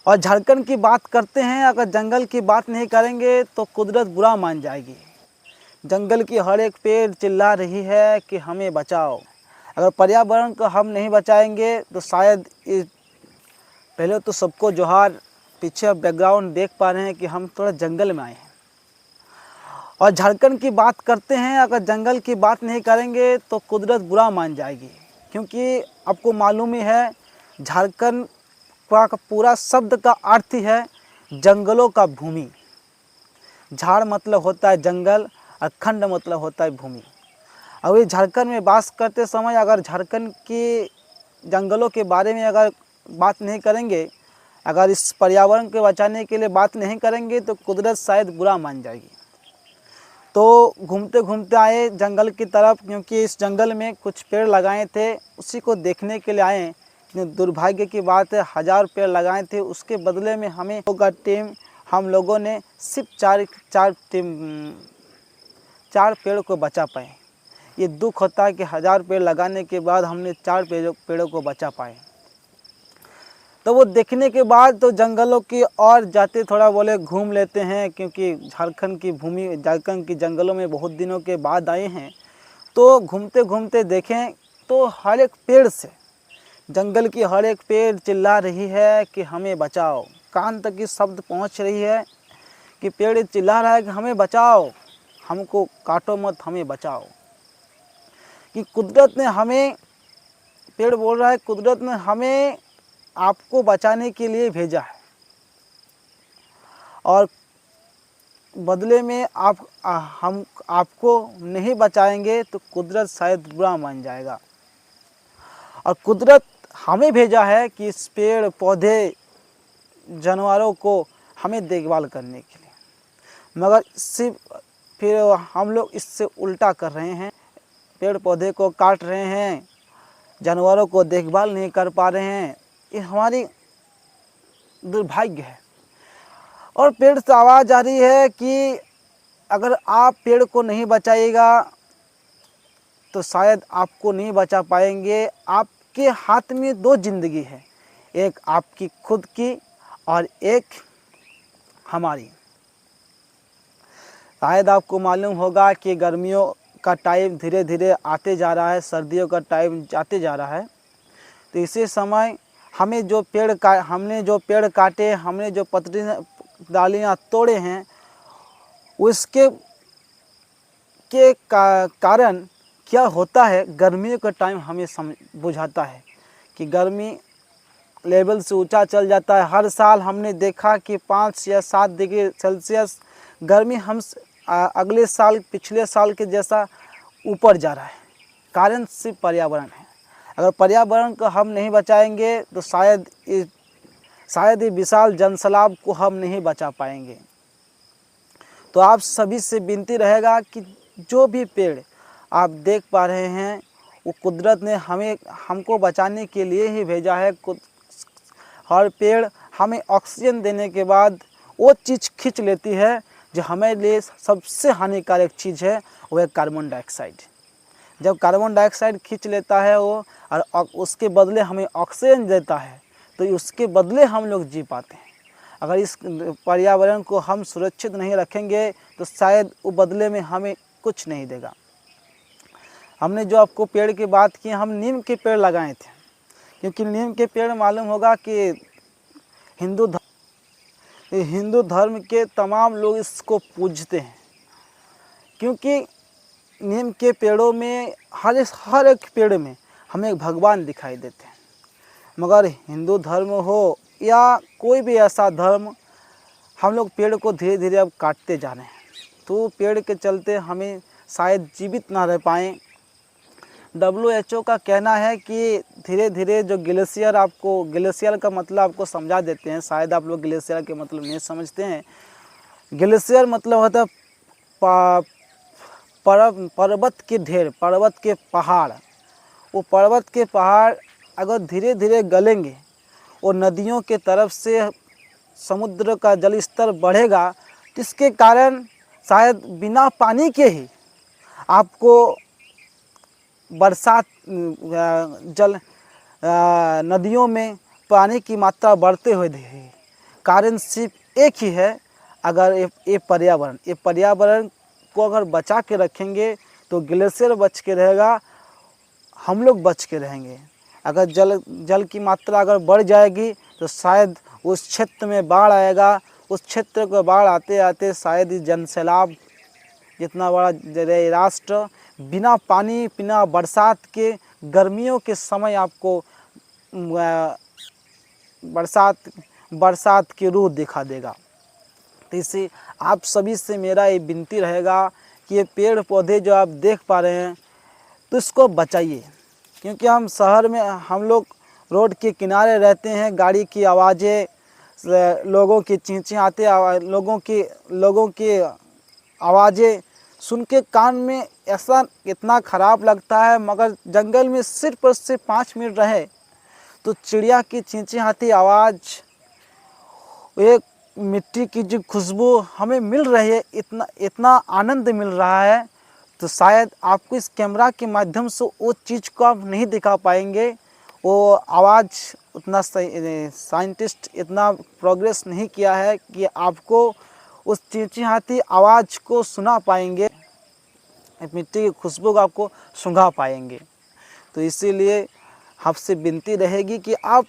और झारखंड की बात करते हैं, अगर जंगल की बात नहीं करेंगे तो कुदरत बुरा मान जाएगी। जंगल की हर एक पेड़ चिल्ला रही है कि हमें बचाओ। अगर पर्यावरण को हम नहीं बचाएंगे तो शायद पहले तो सबको जोहार। पीछे बैकग्राउंड देख पा रहे हैं कि हम थोड़ा जंगल में आए हैं। और झारखंड की बात करते हैं, अगर जंगल की बात नहीं करेंगे तो कुदरत बुरा मान जाएगी, क्योंकि आपको मालूम ही है झारखंड का पूरा शब्द का अर्थ ही है जंगलों का भूमि। झाड़ मतलब होता है जंगल और खंड मतलब होता है भूमि। अभी झारखंड में वास करते समय अगर झारखंड के जंगलों के बारे में अगर बात नहीं करेंगे, अगर इस पर्यावरण को बचाने के लिए बात नहीं करेंगे तो कुदरत शायद बुरा मान जाएगी। तो घूमते घूमते आए जंगल की तरफ, क्योंकि इस जंगल में कुछ पेड़ लगाए थे, उसी को देखने के लिए आए। दुर्भाग्य की बात है 1000 पेड़ लगाए थे, उसके बदले में हम लोगों ने सिर्फ चार पेड़ को बचा पाए। ये दुख होता है कि 1000 पेड़ लगाने के बाद हमने 4 पेड़ों को बचा पाए। तो वो देखने के बाद तो जंगलों की और जाते थोड़ा बोले घूम लेते हैं, क्योंकि झारखंड की जंगलों में बहुत दिनों के बाद आए हैं। तो घूमते घूमते देखें तो हर एक पेड़ से जंगल की हर एक पेड़ चिल्ला रही है कि हमें बचाओ। कान तक की शब्द पहुंच रही है कि पेड़ चिल्ला रहा है कि हमें बचाओ, हमको काटो मत, हमें बचाओ। कि कुदरत ने हमें, पेड़ बोल रहा है कुदरत ने हमें आपको बचाने के लिए भेजा है, और बदले में हम आपको नहीं बचाएंगे तो कुदरत शायद बुरा मान जाएगा। और कुदरत हमें भेजा है कि इस पेड़ पौधे जानवरों को हमें देखभाल करने के लिए, मगर सिर्फ फिर हम लोग इससे उल्टा कर रहे हैं। पेड़ पौधे को काट रहे हैं, जानवरों को देखभाल नहीं कर पा रहे हैं। ये हमारी दुर्भाग्य है। और पेड़ से आवाज़ आ रही है कि अगर आप पेड़ को नहीं बचाइएगा तो शायद आपको नहीं बचा पाएंगे। आपके हाथ में 2 जिंदगी है, एक आपकी खुद की और एक हमारी। शायद आपको मालूम होगा कि गर्मियों का टाइम धीरे धीरे आते जा रहा है, सर्दियों का टाइम जाते जा रहा है। तो इसी समय हमने जो पेड़ काटे, हमने जो पतरी डालियाँ तोड़े हैं, उसके कारण क्या होता है, गर्मियों का टाइम हमें बुझाता है कि गर्मी लेवल से ऊंचा चल जाता है। हर साल हमने देखा कि 5 या 7 डिग्री सेल्सियस गर्मी अगले साल पिछले साल के जैसा ऊपर जा रहा है। कारण सिर्फ पर्यावरण है। अगर पर्यावरण को हम नहीं बचाएंगे तो शायद ये विशाल जनसैलाब को हम नहीं बचा पाएंगे। तो आप सभी से विनती रहेगा कि जो भी पेड़ आप देख पा रहे हैं वो कुदरत ने हमको बचाने के लिए ही भेजा है। हर पेड़ हमें ऑक्सीजन देने के बाद वो चीज़ खींच लेती है जो हमारे लिए सबसे हानिकारक चीज़ है, वो है कार्बन डाइऑक्साइड। जब कार्बन डाइऑक्साइड खींच लेता है वो और उसके बदले हमें ऑक्सीजन देता है, तो उसके बदले हम लोग जी पाते हैं। अगर इस पर्यावरण को हम सुरक्षित नहीं रखेंगे तो शायद वो बदले में हमें कुछ नहीं देगा। हमने जो आपको पेड़ की बात की, हम नीम के पेड़ लगाए थे, क्योंकि नीम के पेड़ मालूम होगा कि हिंदू धर्म के तमाम लोग इसको पूजते हैं, क्योंकि नीम के पेड़ों में हर एक पेड़ में हमें एक भगवान दिखाई देते हैं। मगर हिंदू धर्म हो या कोई भी ऐसा धर्म, हम लोग पेड़ को धीरे धीरे अब काटते जा रहे हैं। तो पेड़ के चलते हमें शायद जीवित ना रह पाएँ। WHO का कहना है कि धीरे धीरे जो ग्लेशियर का मतलब आपको समझा देते हैं, शायद आप लोग ग्लेशियर के मतलब नहीं समझते हैं। ग्लेशियर मतलब होता है पर्वत के ढेर, पर्वत के पहाड़। वो पर्वत के पहाड़ अगर धीरे धीरे गलेंगे और नदियों के तरफ से समुद्र का जल स्तर बढ़ेगा, जिसके कारण शायद बिना पानी के ही आपको बरसात नदियों में पानी की मात्रा बढ़ते हुए दिखेगी। कारण सिर्फ एक ही है, अगर ये पर्यावरण को अगर बचा के रखेंगे तो ग्लेशियर बच के रहेगा, हम लोग बच के रहेंगे। अगर जल की मात्रा अगर बढ़ जाएगी तो शायद उस क्षेत्र में बाढ़ आएगा, उस क्षेत्र को बाढ़ आते आते शायद ही जनसैलाब जितना बड़ा राष्ट्र बिना पानी बिना बरसात के गर्मियों के समय आपको बरसात की रूह दिखा देगा। तो इससे आप सभी से मेरा ये विनती रहेगा कि ये पेड़ पौधे जो आप देख पा रहे हैं तो इसको बचाइए, क्योंकि हम शहर में हम लोग रोड के किनारे रहते हैं, गाड़ी की आवाज़ें, लोगों की चिंचियाते लोगों की आवाज़ें सुन के कान में ऐसा इतना ख़राब लगता है। मगर जंगल में सिर्फ और सिर्फ 5 मिनट रहे तो चिड़िया की चिंचियाती आवाज़, एक मिट्टी की जो खुशबू हमें मिल रही है, इतना आनंद मिल रहा है। तो शायद आपको इस कैमरा के माध्यम से वो चीज़ को आप नहीं दिखा पाएंगे, वो आवाज़ उतना साइंटिस्ट इतना प्रोग्रेस नहीं किया है कि आपको उस चिंचिहाती आवाज़ को सुना पाएंगे, मिट्टी की खुशबू को आपको सूंघा पाएंगे। तो इसीलिए आपसे विनती रहेगी कि आप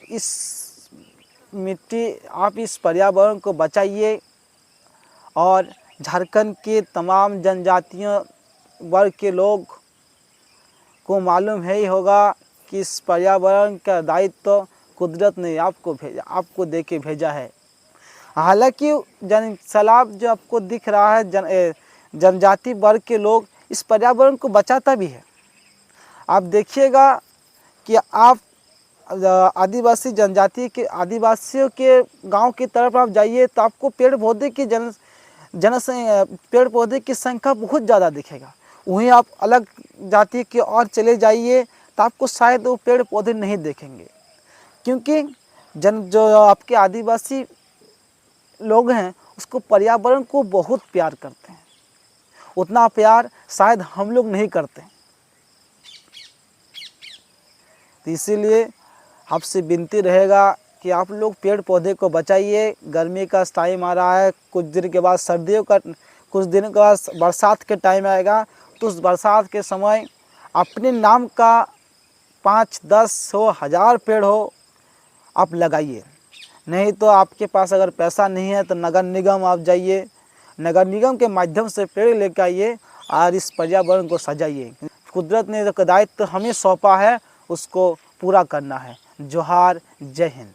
इस पर्यावरण को बचाइए। और झारखंड के तमाम जनजातियों वर्ग के लोग को मालूम है ही होगा कि इस पर्यावरण का दायित्व कुदरत ने आपको दे के भेजा है। हालांकि जनसैलाब जो आपको दिख रहा है, जनजाति वर्ग के लोग इस पर्यावरण को बचाता भी है। आप देखिएगा कि आप आदिवासी जनजाति के आदिवासियों के गांव की तरफ आप जाइए तो आपको पेड़ पौधे की संख्या बहुत ज़्यादा दिखेगा। वहीं आप अलग जाति के और चले जाइए तो आपको शायद वो पेड़ पौधे नहीं देखेंगे, क्योंकि जो आपके आदिवासी लोग हैं उसको पर्यावरण को बहुत प्यार करते हैं, उतना प्यार शायद हम लोग नहीं करते। तो इसीलिए आपसे विनती रहेगा कि आप लोग पेड़ पौधे को बचाइए। गर्मी का टाइम आ रहा है, कुछ दिन के बाद बरसात के टाइम आएगा, तो उस बरसात के समय अपने नाम का 5, 10, 100, 1000 पेड़ हो आप लगाइए। नहीं तो आपके पास अगर पैसा नहीं है तो नगर निगम आप जाइए, नगर निगम के माध्यम से पेड़ लेकर आइए और इस पर्यावरण को सजाइए। कुदरत ने जो दायित्व हमें सौंपा है उसको पूरा करना है। जोहार, जय हिंद।